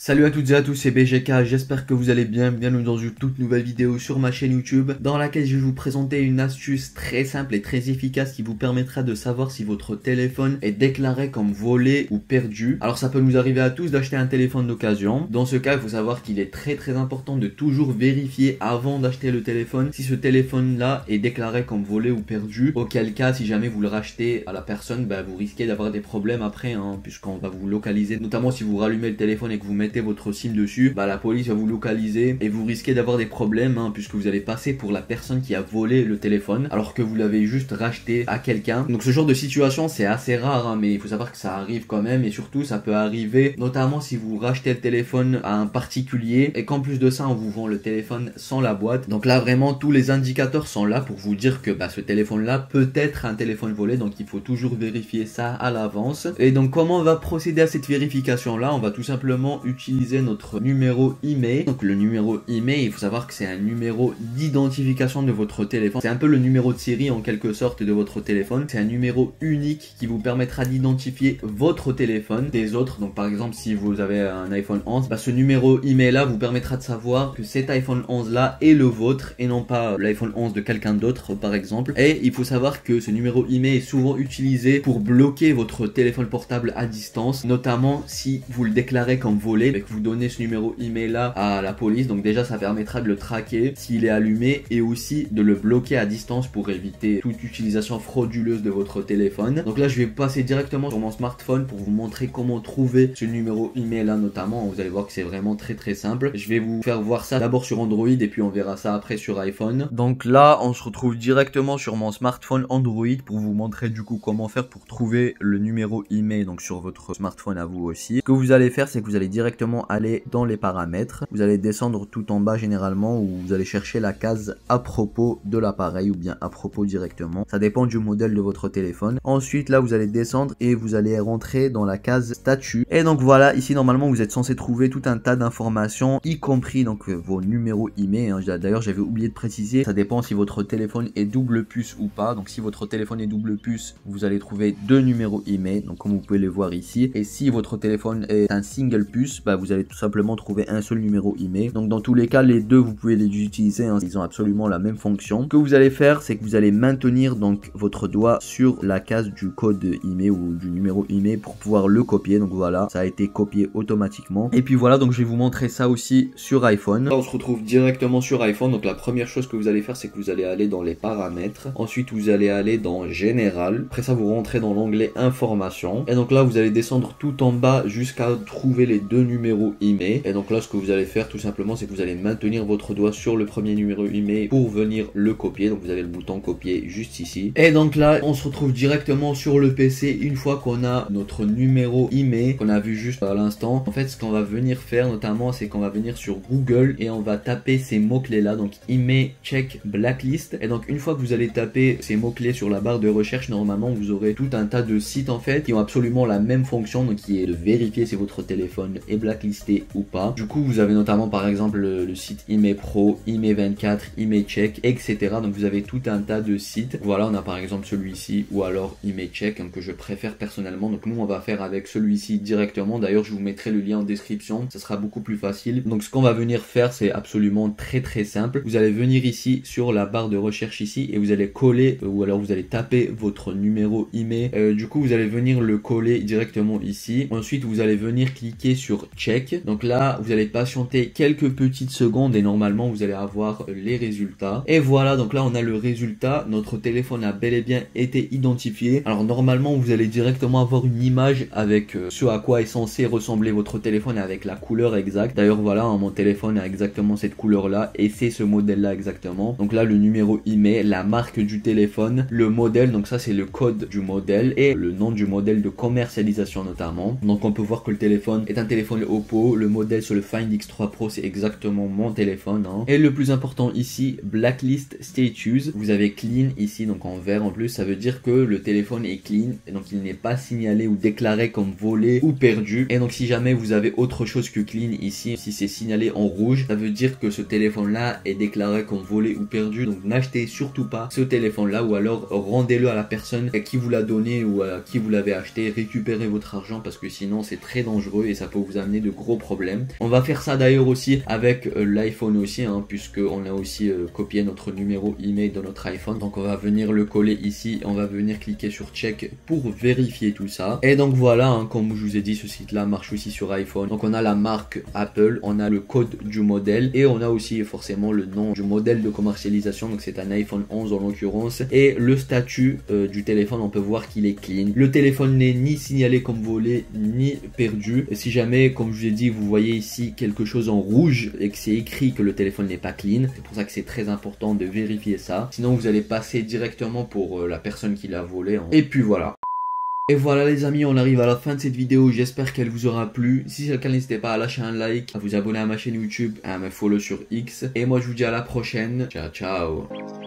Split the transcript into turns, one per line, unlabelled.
Salut à toutes et à tous, c'est BGK, j'espère que vous allez bien. Bienvenue dans une toute nouvelle vidéo sur ma chaîne YouTube dans laquelle je vais vous présenter une astuce très simple et très efficace qui vous permettra de savoir si votre téléphone est déclaré comme volé ou perdu. Alors ça peut nous arriver à tous d'acheter un téléphone d'occasion. Dans ce cas, il faut savoir qu'il est très important de toujours vérifier avant d'acheter le téléphone si ce téléphone là est déclaré comme volé ou perdu. Auquel cas, si jamais vous le rachetez à la personne, vous risquez d'avoir des problèmes après, puisqu'on va vous localiser, notamment si vous rallumez le téléphone et que vous mettez votre SIM dessus, la police va vous localiser et vous risquez d'avoir des problèmes puisque vous allez passer pour la personne qui a volé le téléphone alors que vous l'avez juste racheté à quelqu'un. Donc ce genre de situation c'est assez rare, mais il faut savoir que ça arrive quand même, et surtout ça peut arriver notamment si vous rachetez le téléphone à un particulier et qu'en plus de ça on vous vend le téléphone sans la boîte. Donc là vraiment tous les indicateurs sont là pour vous dire que ce téléphone là peut être un téléphone volé, donc il faut toujours vérifier ça à l'avance. Et donc comment on va procéder à cette vérification là? On va tout simplement utiliser notre numéro IMEI. Donc le numéro IMEI, il faut savoir que c'est un numéro d'identification de votre téléphone. C'est un peu le numéro de série en quelque sorte de votre téléphone. C'est un numéro unique qui vous permettra d'identifier votre téléphone des autres. Donc par exemple si vous avez un iPhone 11, ce numéro IMEI là vous permettra de savoir que cet iPhone 11 là est le vôtre et non pas l'iPhone 11 de quelqu'un d'autre par exemple. Et il faut savoir que ce numéro IMEI est souvent utilisé pour bloquer votre téléphone portable à distance, notamment si vous le déclarez comme volé et que vous donnez ce numéro IMEI là à la police. Donc déjà ça permettra de le traquer s'il est allumé et aussi de le bloquer à distance pour éviter toute utilisation frauduleuse de votre téléphone. Donc là je vais passer directement sur mon smartphone pour vous montrer comment trouver ce numéro IMEI là notamment. Vous allez voir que c'est vraiment très simple. Je vais vous faire voir ça d'abord sur Android et puis on verra ça après sur iPhone. Donc là on se retrouve directement sur mon smartphone Android pour vous montrer du coup comment faire pour trouver le numéro IMEI donc sur votre smartphone à vous aussi. Ce que vous allez faire c'est que vous allez directement aller dans les paramètres, vous allez descendre tout en bas généralement où vous allez chercher la case à propos de l'appareil ou bien à propos directement, ça dépend du modèle de votre téléphone. Ensuite là vous allez descendre et vous allez rentrer dans la case statut, et donc voilà, ici normalement vous êtes censé trouver tout un tas d'informations y compris donc vos numéros IMEI, d'ailleurs j'avais oublié de préciser, ça dépend si votre téléphone est double puce ou pas. Donc si votre téléphone est double puce vous allez trouver deux numéros IMEI, donc comme vous pouvez le voir ici, et si votre téléphone est un single puce, vous allez tout simplement trouver un seul numéro IMEI. Donc dans tous les cas les deux vous pouvez les utiliser, ils ont absolument la même fonction. Ce que vous allez faire c'est que vous allez maintenir donc votre doigt sur la case du code IMEI ou du numéro IMEI pour pouvoir le copier. Donc voilà, ça a été copié automatiquement. Et puis voilà, donc je vais vous montrer ça aussi sur iPhone. Là on se retrouve directement sur iPhone. Donc la première chose que vous allez faire c'est que vous allez aller dans les paramètres, ensuite vous allez aller dans général, après ça vous rentrez dans l'onglet information, et donc là vous allez descendre tout en bas jusqu'à trouver les deux numéros IMEI. Et donc là ce que vous allez faire tout simplement c'est que vous allez maintenir votre doigt sur le premier numéro IMEI pour venir le copier. Donc vous avez le bouton copier juste ici, et donc là on se retrouve directement sur le PC une fois qu'on a notre numéro IMEI qu'on a vu juste à l'instant. En fait ce qu'on va venir faire notamment c'est qu'on va venir sur Google et on va taper ces mots clés là, donc IMEI check blacklist. Et donc une fois que vous allez taper ces mots clés sur la barre de recherche, normalement vous aurez tout un tas de sites en fait qui ont absolument la même fonction, donc qui est de vérifier si votre téléphone est blacklisté ou pas. Du coup vous avez notamment par exemple le site IMEI Pro, IMEI 24, IMEI Check, etc. Donc vous avez tout un tas de sites. Voilà, on a par exemple celui-ci ou alors IMEI Check que je préfère personnellement. Donc nous on va faire avec celui-ci directement. D'ailleurs je vous mettrai le lien en description, ça sera beaucoup plus facile. Donc ce qu'on va venir faire c'est absolument très simple. Vous allez venir ici sur la barre de recherche ici et vous allez coller ou alors vous allez taper votre numéro IMEI. Du coup vous allez venir le coller directement ici. Ensuite vous allez venir cliquer sur check. Donc là vous allez patienter quelques petites secondes et normalement vous allez avoir les résultats. Et voilà, donc là on a le résultat, notre téléphone a bel et bien été identifié. Alors normalement vous allez directement avoir une image avec ce à quoi est censé ressembler votre téléphone avec la couleur exacte. D'ailleurs voilà, mon téléphone a exactement cette couleur là et c'est ce modèle là exactement. Donc là le numéro IMEI, la marque du téléphone, le modèle, donc ça c'est le code du modèle et le nom du modèle de commercialisation notamment. Donc on peut voir que le téléphone est un téléphone Oppo, le modèle sur le Find X3 Pro c'est exactement mon téléphone. Et le plus important ici, blacklist status, vous avez clean ici donc en vert en plus, ça veut dire que le téléphone est clean et donc il n'est pas signalé ou déclaré comme volé ou perdu. Et donc si jamais vous avez autre chose que clean ici, si c'est signalé en rouge, ça veut dire que ce téléphone là est déclaré comme volé ou perdu. Donc n'achetez surtout pas ce téléphone là, ou alors rendez-le à la personne à qui vous l'a donné ou à qui vous l'avez acheté. Récupérez votre argent parce que sinon c'est très dangereux et ça peut vous amener amener de gros problèmes. On va faire ça d'ailleurs aussi avec l'iPhone aussi, hein, puisque on a aussi copié notre numéro email dans notre iPhone. Donc on va venir le coller ici, on va venir cliquer sur check pour vérifier tout ça. Et donc voilà, hein, comme je vous ai dit, ce site là marche aussi sur iPhone. Donc on a la marque Apple, on a le code du modèle et on a aussi forcément le nom du modèle de commercialisation. Donc c'est un iPhone 11 en l'occurrence. Et le statut du téléphone, on peut voir qu'il est clean. Le téléphone n'est ni signalé comme volé ni perdu. Et si jamais, comme je vous ai dit, vous voyez ici quelque chose en rouge et que c'est écrit que le téléphone n'est pas clean, c'est pour ça que c'est très important de vérifier ça. Sinon vous allez passer directement pour la personne qui l'a volé, hein. Et puis voilà. Et voilà les amis, on arrive à la fin de cette vidéo, j'espère qu'elle vous aura plu. Si c'est le cas, n'hésitez pas à lâcher un like, à vous abonner à ma chaîne YouTube, à me follow sur X. Et moi je vous dis à la prochaine, ciao ciao.